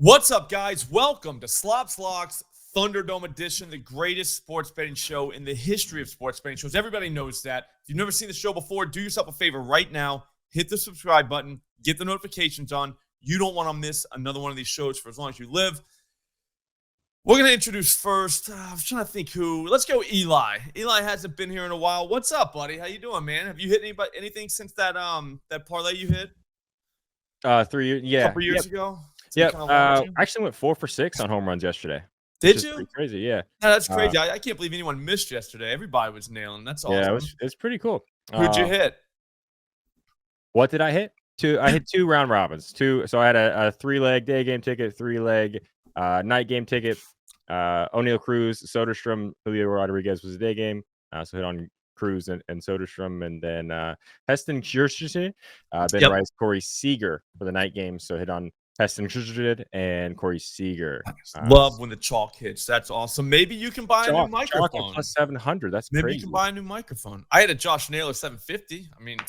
What's up, guys? Welcome to Slop's Locks Thunderdome edition, the greatest sports betting show in the history of sports betting shows. Everybody knows that. If you've never seen the show before, do yourself a favor right now. Hit the subscribe button. Get the notifications on. You don't want to miss another one of these shows for as long as you live. We're going to introduce first. I was trying to think who. Let's go Eli. Eli hasn't been here in a while. What's up, buddy? How you doing, man? Have you hit anything since that parlay you hit? 3 years, yeah. A couple years ago? Yep. I actually went 4 for 6 on home runs yesterday. Did you? Pretty crazy, yeah. No, that's crazy. I can't believe anyone missed yesterday. Everybody was nailing. That's awesome. Yeah, it's pretty cool. Who'd you hit? What did I hit? I hit 2 round robins. So I had a 3-leg day game ticket, 3-leg night game ticket. O'Neill Cruz, Soderstrom, Julio Rodriguez was a day game. So hit on Cruz and Soderstrom, and then Heston Kjerstad, Ben Rice, Corey Seager for the night game. So hit on Heston Kjerstad and Corey Seager. Love when the chalk hits. That's awesome. Maybe you can buy a new microphone. Plus 700. That's maybe crazy. You can buy a new microphone. I had a Josh Naylor 750. I mean,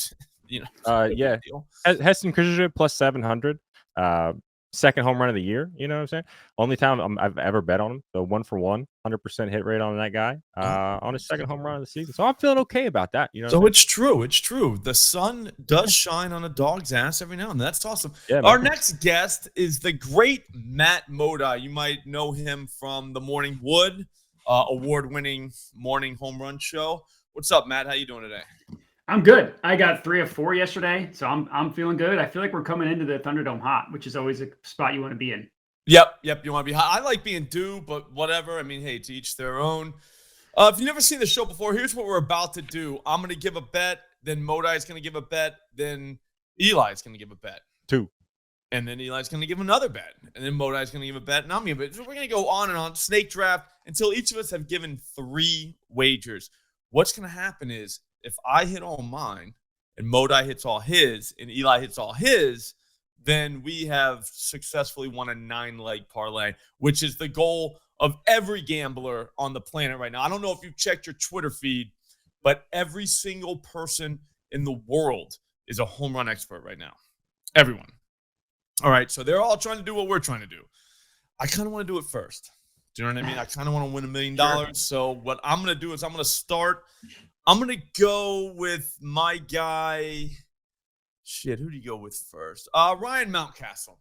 you know. Yeah. Heston Kjerstad plus 700. Second home run of the year. You know what I'm saying? Only time I've ever bet on him. So 1-for-1, 100% hit rate on that guy on his second home run of the season. So I'm feeling okay about that. You know. So it's true. It's true. The sun does shine on a dog's ass every now and then. That's awesome. Yeah, our next guest is the great Matt Modi. You might know him from the Morning Wood, award-winning morning home run show. What's up, Matt? How you doing today? I'm good. I got 3 of 4 yesterday, so I'm feeling good. I feel like we're coming into the Thunderdome hot, which is always a spot you want to be in. Yep. You want to be hot. I like being due, but whatever. I mean, hey, to each their own. If you've never seen the show before, here's what we're about to do. I'm going to give a bet, then Modi is going to give a bet, then Eli is going to give a bet. 2. And then Eli's going to give another bet, and then Modi is going to give a bet, and I'm going to give a bet. We're going to go on and on, snake draft, until each of us have given 3 wagers. What's going to happen is, if I hit all mine and Modi hits all his and Eli hits all his, then we have successfully won a 9-leg parlay, which is the goal of every gambler on the planet right now. I don't know if you've checked your Twitter feed, but every single person in the world is a home run expert right now. Everyone. All right, so they're all trying to do what we're trying to do. I kind of want to do it first. Do you know what I mean? I kind of want to win $1 million. Sure. So what I'm going to do is I'm going to start – I'm going to go with my guy. Shit, who do you go with first? Ryan Mountcastle.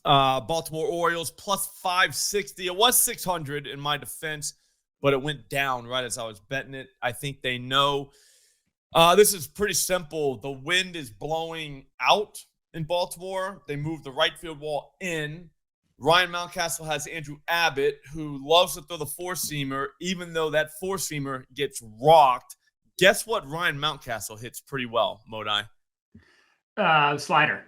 Baltimore Orioles plus 560. It was 600 in my defense, but it went down right as I was betting it. I think they know. This is pretty simple. The wind is blowing out in Baltimore. They moved the right field wall in. Ryan Mountcastle has Andrew Abbott, who loves to throw the four-seamer, even though that four-seamer gets rocked. Guess what Ryan Mountcastle hits pretty well, Modi? Slider.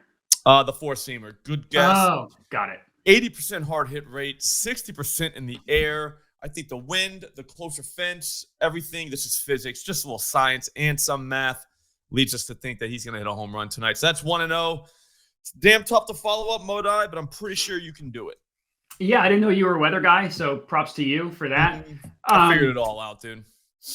The four-seamer. Good guess. Oh, got it. 80% hard hit rate, 60% in the air. I think the wind, the closer fence, everything, this is physics, just a little science and some math leads us to think that he's going to hit a home run tonight. So that's 1-0. It's damn tough to follow up, Modi, but I'm pretty sure you can do it. Yeah, I didn't know you were a weather guy, so props to you for that. I figured it all out, dude.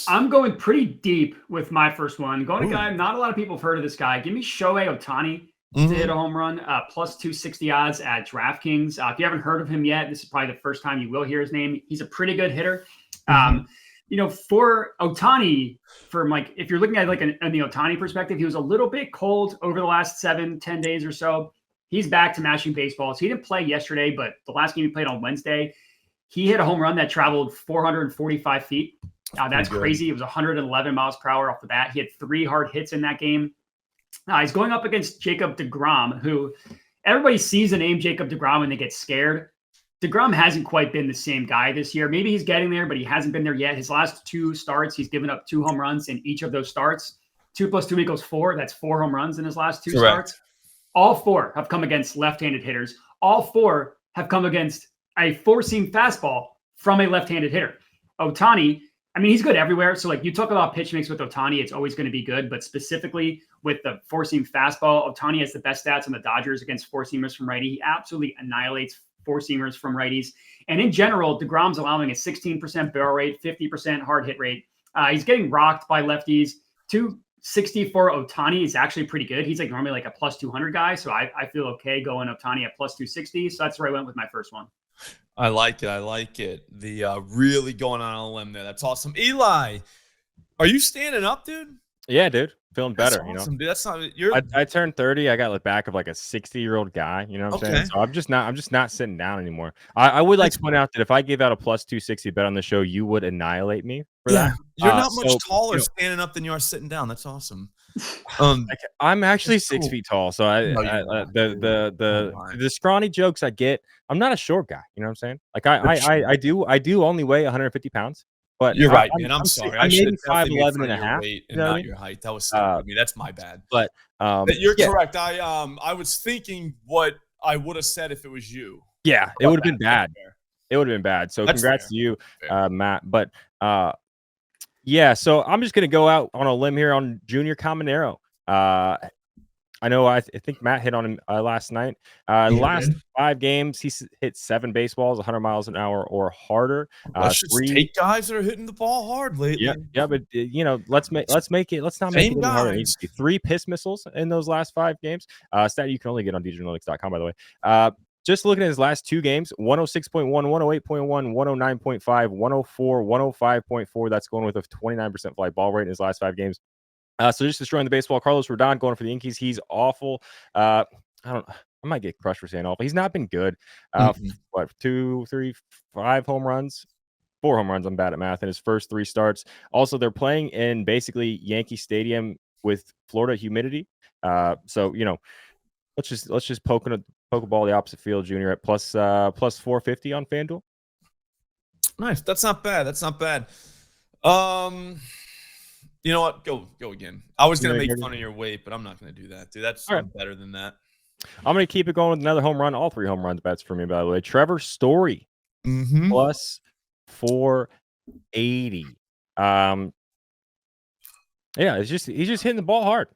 I'm going pretty deep with my first one. Going to guy, not a lot of people have heard of this guy. Give me Shohei Ohtani to hit a home run, plus 260 odds at DraftKings. If you haven't heard of him yet, this is probably the first time you will hear his name. He's a pretty good hitter. For Ohtani, if you're looking at the Ohtani perspective, he was a little bit cold over the last 7-10 days or so. He's back to mashing baseballs. He didn't play yesterday, but the last game he played on Wednesday, he hit a home run that traveled 445 feet. That's crazy. It was 111 miles per hour off the bat. He had 3 hard hits in that game. He's going up against Jacob deGrom, who everybody sees the name Jacob deGrom and they get scared. DeGrom hasn't quite been the same guy this year. Maybe he's getting there, but he hasn't been there yet. His last 2 starts, he's given up 2 home runs in each of those starts. 2 + 2 equals 4. That's 4 home runs in his last 2 starts. All 4 have come against left-handed hitters. All 4 have come against a four-seam fastball from a left-handed hitter. Ohtani, he's good everywhere. So, you talk about pitch mix with Ohtani, it's always going to be good. But specifically with the four-seam fastball, Ohtani has the best stats on the Dodgers against four-seamers from righty. He absolutely annihilates four-seamers from righties. And in general, DeGrom's allowing a 16% barrel rate, 50% hard hit rate. He's getting rocked by lefties. 2 60 for Ohtani is actually pretty good. He's like normally like a plus 200 guy. So I feel okay going Ohtani at plus 260. So that's where I went with my first one. I like it. I like it. The really going on a limb there. That's awesome. Eli, are you standing up, dude? Yeah, dude. Feeling That's better, awesome, dude. That's not you're I turned 30. I got the back of like a 60-year-old guy. You know what I'm saying? So I'm just not sitting down anymore. I would like to point out that if I gave out a plus 260 bet on the show, you would annihilate me for that. You're not much taller standing up than you are sitting down. That's awesome. I'm actually That's 6 cool. feet tall, so the scrawny jokes I get. I'm not a short guy. You know what I'm saying? Like I do only weigh 150 pounds. But you're right, man. I'm sorry. I I'm should maybe 5'11" and a half. Weight and not your height. That was stupid of me. That's my bad. But you're correct. I was thinking what I would have said if it was you. Yeah, it would have been bad. It would have been bad. So congrats to you, Matt. But yeah, so I'm just gonna go out on a limb here on Junior Caminero. I know I think Matt hit on him last night. Last 5 games, he's hit 7 baseballs, 100 miles an hour or harder. Let's just take guys that are hitting the ball hard lately. Yeah, but let's not make it harder. 3 piss missiles in those last 5 games. Stat you can only get on DegenEli.com, by the way. Just looking at his last 2 games, 106.1, 108.1, 109.5, 104, 105.4. That's going with a 29% fly ball rate in his last 5 games. So just destroying the baseball. Carlos Rodon going for the Yankees. He's awful. I might get crushed for saying awful. He's not been good. 2, 3, 5 home runs, 4 home runs. I'm bad at math in his first 3 starts. Also, they're playing in basically Yankee Stadium with Florida humidity. So let's just poke a ball the opposite field. Junior at plus 450 on FanDuel. Nice. That's not bad. You know what? Go again. I was going to make fun of your weight, but I'm not going to do that, dude. That's better than that. I'm going to keep it going with another home run. All 3 home runs bets for me, by the way. Trevor Story, plus 480. Yeah, he's just hitting the ball hard.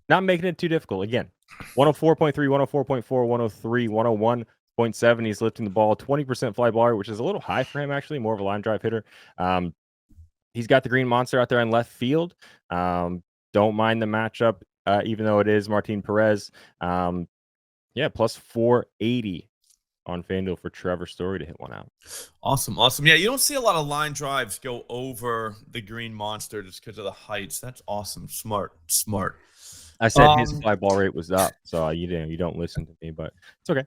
Not making it too difficult. Again, 104.3, 104.4, 103, 101.7. He's lifting the ball 20% fly ball rate, which is a little high for him, actually. More of a line drive hitter. He's got the green monster out there in left field. Don't mind the matchup, even though it is Martin Perez. Plus 480 on FanDuel for Trevor Story to hit one out. Awesome. Yeah, you don't see a lot of line drives go over the green monster just because of the heights. That's awesome. Smart. I said his fly ball rate was up, so you don't listen to me, but it's okay.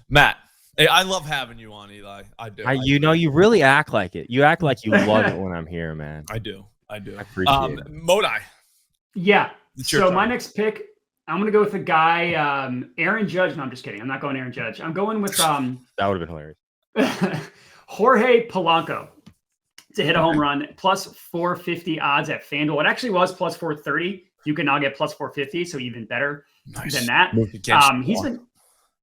Matt. Hey, I love having you on, Eli. I do. You really act like it. You act like you love it when I'm here, man. I do. I appreciate it. Modi. Yeah. So my next pick, I'm going to go with the guy, Aaron Judge. No, I'm just kidding. I'm not going Aaron Judge. I'm going with that would have been hilarious. Jorge Polanco to hit a home run, plus 450 odds at FanDuel. It actually was plus 430. You can now get plus 450, so even better than that. He's been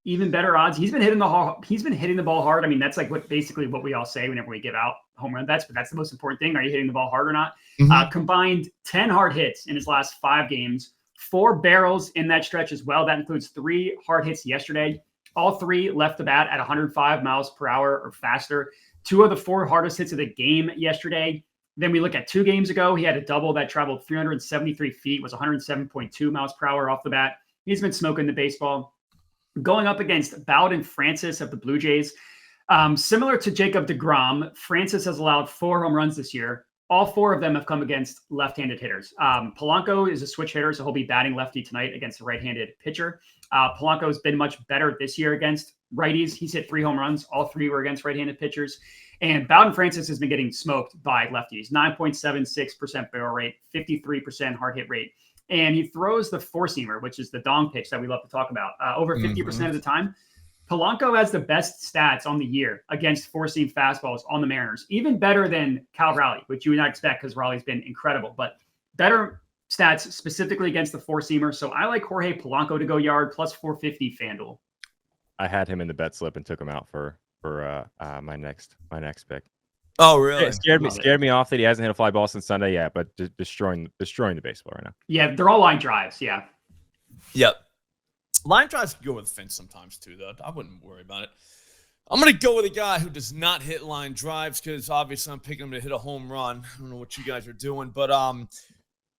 even better odds. He's been hitting the ball hard. I mean, that's like what we all say whenever we give out home run bets, but that's the most important thing. Are you hitting the ball hard or not? Combined 10 hard hits in his last 5 games, 4 barrels in that stretch as well. That includes 3 hard hits yesterday. All 3 left the bat at 105 miles per hour or faster. 2 of the 4 hardest hits of the game yesterday. Then we look at 2 games ago. He had a double that traveled 373 feet, was 107.2 miles per hour off the bat. He's been smoking the baseball. Going up against Bowden Francis of the Blue Jays. Similar to Jacob deGrom, Francis has allowed 4 home runs this year. All 4 of them have come against left-handed hitters. Polanco is a switch hitter, so he'll be batting lefty tonight against a right-handed pitcher. Polanco has been much better this year against righties. He's hit 3 home runs. All 3 were against right-handed pitchers. And Bowden Francis has been getting smoked by lefties. 9.76% barrel rate, 53% hard hit rate. And he throws the four-seamer, which is the dong pitch that we love to talk about, over 50% of the time. Polanco has the best stats on the year against four-seam fastballs on the Mariners, even better than Cal Raleigh, which you would not expect because Raleigh's been incredible, but better stats specifically against the four-seamer. So I like Jorge Polanco to go yard, plus 450 FanDuel. I had him in the bet slip and took him out for my next pick. Oh, really? It scared me off that he hasn't hit a fly ball since Sunday. Yeah, but destroying the baseball right now. Yeah, they're all line drives. Yeah. Yep. Line drives can go with the fence sometimes too, though. I wouldn't worry about it. I'm going to go with a guy who does not hit line drives because obviously I'm picking him to hit a home run. I don't know what you guys are doing, but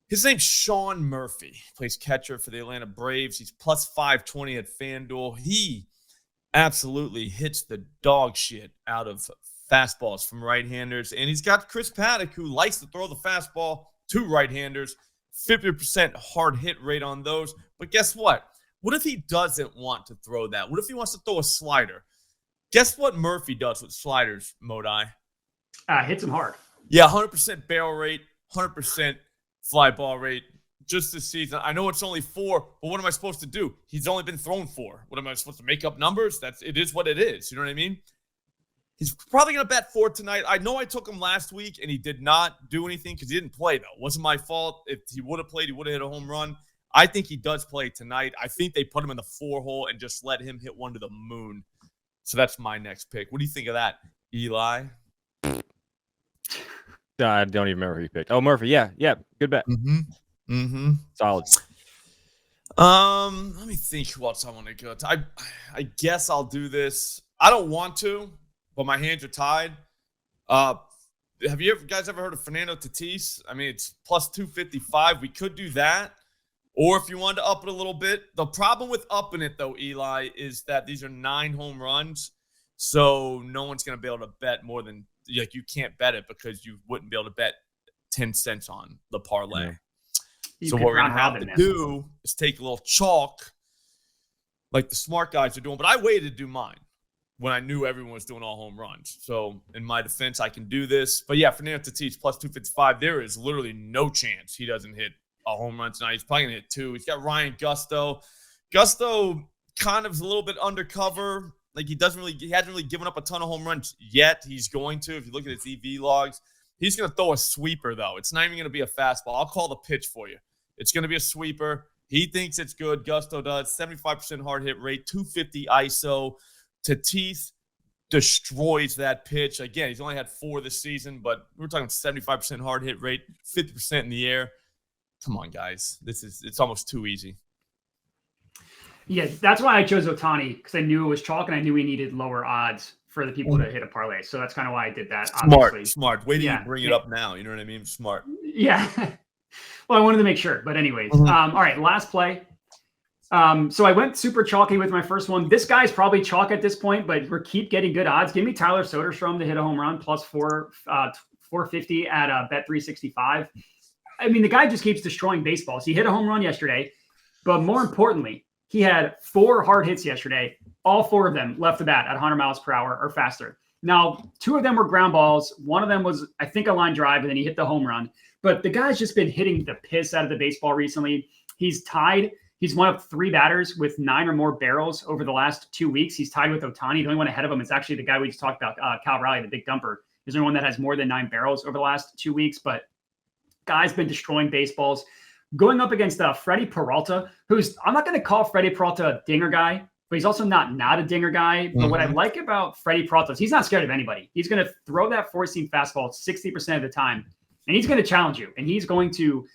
his name's Sean Murphy. He plays catcher for the Atlanta Braves. He's plus 520 at FanDuel. He absolutely hits the dog shit out of fastballs from right-handers, and he's got Chris Paddock, who likes to throw the fastball to right-handers. 50% hard hit rate on those. But guess what? What if he doesn't want to throw that? What if he wants to throw a slider? Guess what Murphy does with sliders, Modi? Hits him hard. Yeah, 100% barrel rate, 100% fly ball rate. Just this season. I know it's only 4, but what am I supposed to do? He's only been thrown 4. What am I supposed to make up numbers? It is what it is. You know what I mean? He's probably going to bet 4 tonight. I know I took him last week, and he did not do anything because he didn't play, though. It wasn't my fault. If he would have played, he would have hit a home run. I think he does play tonight. I think they put him in the 4 hole and just let him hit one to the moon. So that's my next pick. What do you think of that, Eli? I don't even remember who you picked. Oh, Murphy. Yeah. Good bet. Solid. Let me think who else I want to go to. I guess I'll do this. I don't want to, but my hands are tied. Have you guys ever heard of Fernando Tatis? I mean, it's plus 255. We could do that. Or if you wanted to up it a little bit. The problem with upping it, though, Eli, is that these are 9 home runs. So no one's going to be able to bet more than – like you can't bet it because you wouldn't be able to bet 10 cents on the parlay. You So what we're going to have to do is take a little chalk like the smart guys are doing. But I waited to do mine when I knew everyone was doing all home runs. So in my defense, I can do this. But, yeah, Fernando Tatis plus 255, there is literally no chance he doesn't hit a home run tonight. He's probably going to hit 2. He's got Ryan Gusto. Gusto kind of is a little bit undercover. Like he hasn't really given up a ton of home runs yet. He's going to. If you look at his EV logs, he's going to throw a sweeper, though. It's not even going to be a fastball. I'll call the pitch for you. It's going to be a sweeper. He thinks it's good. Gusto does. 75% hard hit rate, 250 ISO. Tatis destroys that pitch. Again, he's only had 4 this season, but we're talking 75% hard hit rate, 50% in the air. Come on, guys. It's almost too easy. Yeah, that's why I chose Ohtani, because I knew it was chalk and I knew we needed lower odds for the people to hit a parlay. So that's kind of why I did that. Smart. Wait till you bring it up now. You know what I mean? Smart. Yeah. Well, I wanted to make sure. But anyways, all right, last play. So I went super chalky with my first one. This guy's probably chalk at this point, but we keep getting good odds. Give me Tyler Soderstrom to hit a home run plus 450 at Bet365. I mean, the guy just keeps destroying baseballs. He hit a home run yesterday, but more importantly, he had 4 hard hits yesterday. All 4 of them left the bat at 100 miles per hour or faster. Now, 2 of them were ground balls. One of them was, I think, a line drive, and then he hit the home run. But the guy's just been hitting the piss out of the baseball recently. He's tied. He's one of 3 batters with 9 or more barrels over the last 2 weeks. He's tied with Ohtani. The only one ahead of him is actually the guy we just talked about, Cal Raleigh, the big dumper. He's the only one that has more than 9 barrels over the last 2 weeks. But guy's been destroying baseballs. Going up against Freddie Peralta, I'm not going to call Freddie Peralta a dinger guy, but he's also not a dinger guy. But what I like about Freddie Peralta is he's not scared of anybody. He's going to throw that 4-seam fastball 60% of the time, and he's going to challenge you. And he's not going to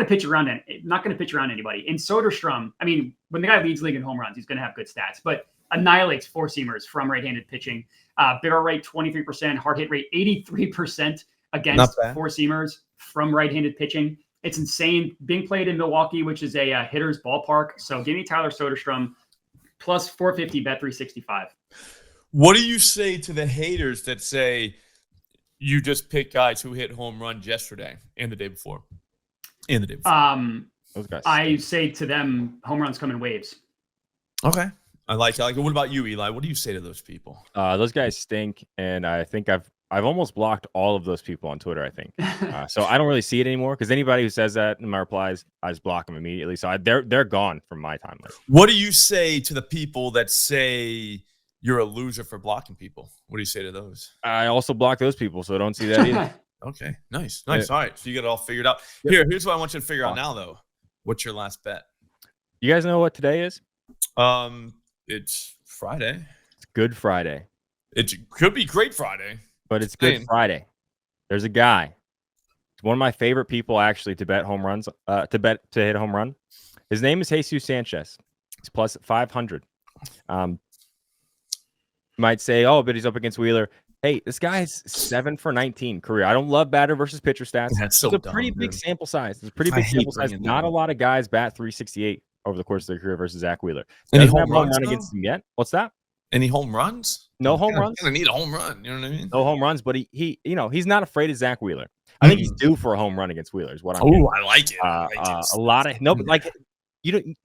pitch around anybody. In Soderstrom, I mean, when the guy leads league in home runs, he's going to have good stats, but annihilates 4-seamers from right-handed pitching. Barrel rate 23%, hard hit rate 83% against 4-seamers from right-handed pitching. It's insane. Being played in Milwaukee, which is a hitter's ballpark. So give me Tyler Soderstrom plus 450 Bet365. What do you say to the haters that say you just pick guys who hit home runs yesterday and the day before? Those guys. I say to them, home runs come in waves. Okay. I like it. What about you, Eli? What do you say to those people? Those guys stink, and I think I've almost blocked all of those people on Twitter, I think. So I don't really see it anymore because anybody who says that in my replies, I just block them immediately. So they're gone from my timeline. What do you say to the people that say you're a loser for blocking people? What do you say to those? I also block those people, so I don't see that either. Okay, nice. Yeah. All right, so you got it all figured out. Here's what I want you to figure out now, though. What's your last bet? You guys know what today is? It's Friday. It's Good Friday. It could be Great Friday. But it's Good Friday. There's a guy. It's one of my favorite people actually to bet home runs, to hit a home run. His name is Jesus Sanchez. He's plus 500. You might say, oh, but he's up against Wheeler. Hey, this guy's 7 for 19 career. I don't love batter versus pitcher stats. That's so It's a dumb, pretty big dude. sample size. It's a pretty I big hate sample size. bringing that Not a up. lot of guys bat 368 over the course of their career versus Zach Wheeler. Any Doesn't have home a home runs, run though? against him yet. What's that? Any home runs? No home runs. Gonna need a home run. You know what I mean? No home runs, but he he's not afraid of Zach Wheeler. I think he's due for a home run against Wheeler. Is what I'm. Oh, I like it. I like it. A lot of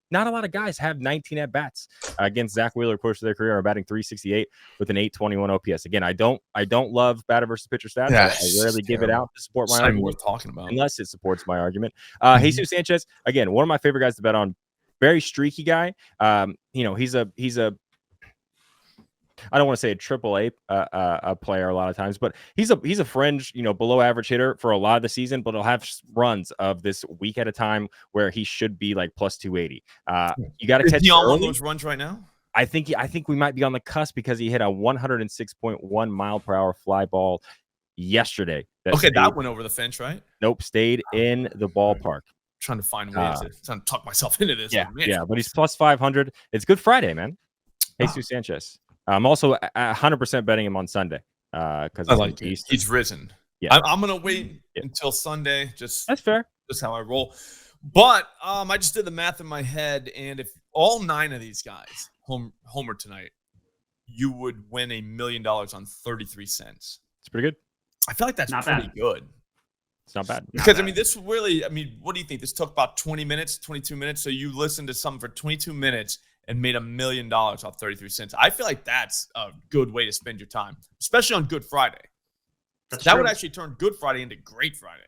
not a lot of guys have 19 at bats against Zach Wheeler course of their career are batting 368 with an 821 OPS. Again, I don't love batter versus pitcher stats. Yeah, I rarely give it out to support my It's not even argument worth talking about. unless it supports my argument. Jesus Sanchez, again, one of my favorite guys to bet on. Very streaky guy. He's a I don't want to say a triple A player a lot of times, but he's a fringe, below average hitter for a lot of the season, but he'll have runs of this week at a time where he should be like plus 280. You got to catch. Is he on one of those runs right now? I think we might be on the cusp because he hit a 106.1 mile per hour fly ball yesterday. That went over the fence, right? Nope, stayed in the ballpark. Trying to find ways to talk myself into this. Yeah, but he's plus 500. It's Good Friday, man. Jesus Sanchez. I'm also 100% betting him on Sunday because I like it. He's risen. Yeah, I'm gonna wait until Sunday. That's fair. Just how I roll. But I just did the math in my head, and if all 9 of these guys homer tonight, you would win $1 million on 33 cents. It's pretty good. I feel like that's Not pretty bad. good. It's not bad. Because, this really, what do you think? This took about 20 minutes, 22 minutes. So you listened to something for 22 minutes and made $1 million off 33 cents. I feel like that's a good way to spend your time, especially on Good Friday. That would actually turn Good Friday into Great Friday,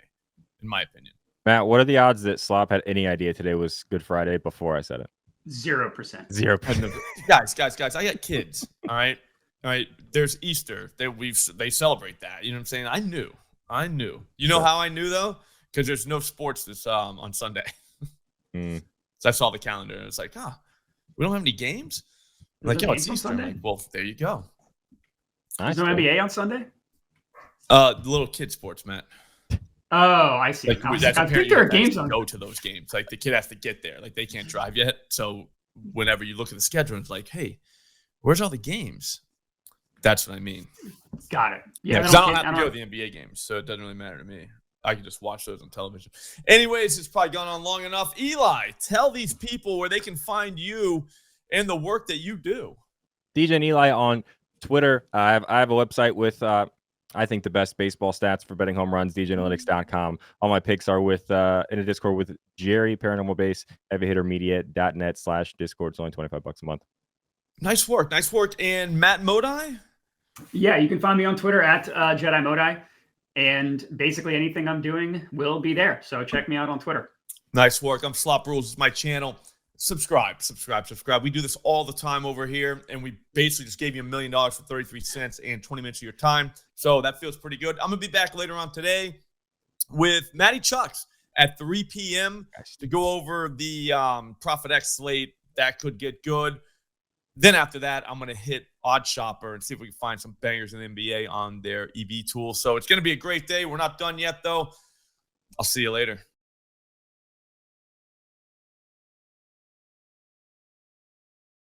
in my opinion. Matt, what are the odds that Slop had any idea today was Good Friday before I said it? 0%. 0%. Guys, I got kids. All right. There's Easter. They celebrate that. You know what I'm saying? I knew. You know how I knew though? Because there's no sports this on Sunday. So I saw the calendar and it's like, we don't have any games. I'm like, it's Easter. I'm like, well, there you go. Is there NBA on Sunday? The little kid sports, Matt. Oh, I see. I think there are games on. Go to those games. Like the kid has to get there. Like they can't drive yet. So whenever you look at the schedule, it's like, hey, where's all the games? That's what I mean. Got it. Yeah, because I don't have to go to the NBA games, so it doesn't really matter to me. I can just watch those on television. Anyways, it's probably gone on long enough. Eli, tell these people where they can find you and the work that you do. DegenEli on Twitter. I have a website with I think the best baseball stats for betting home runs, DegenElytics.com. All my picks are with in a Discord with Jerry, Paranormal Base, heavyhittermedia.net/Discord. It's only $25 a month. Nice work. And Matt Modi? Yeah, you can find me on Twitter at Jedi Modi. And basically anything I'm doing will be there. So check me out on Twitter. Nice work. I'm Slop Rules. It's my channel. Subscribe. We do this all the time over here, and we basically just gave you $1 million for 33 cents and 20 minutes of your time. So that feels pretty good. I'm going to be back later on today with Matty Chucks at 3 p.m. to go over the Profit X slate. That could get good. Then after that, I'm going to hit Odd Shopper and see if we can find some bangers in the NBA on their EV tool. So it's going to be a great day. We're not done yet, though. I'll see you later.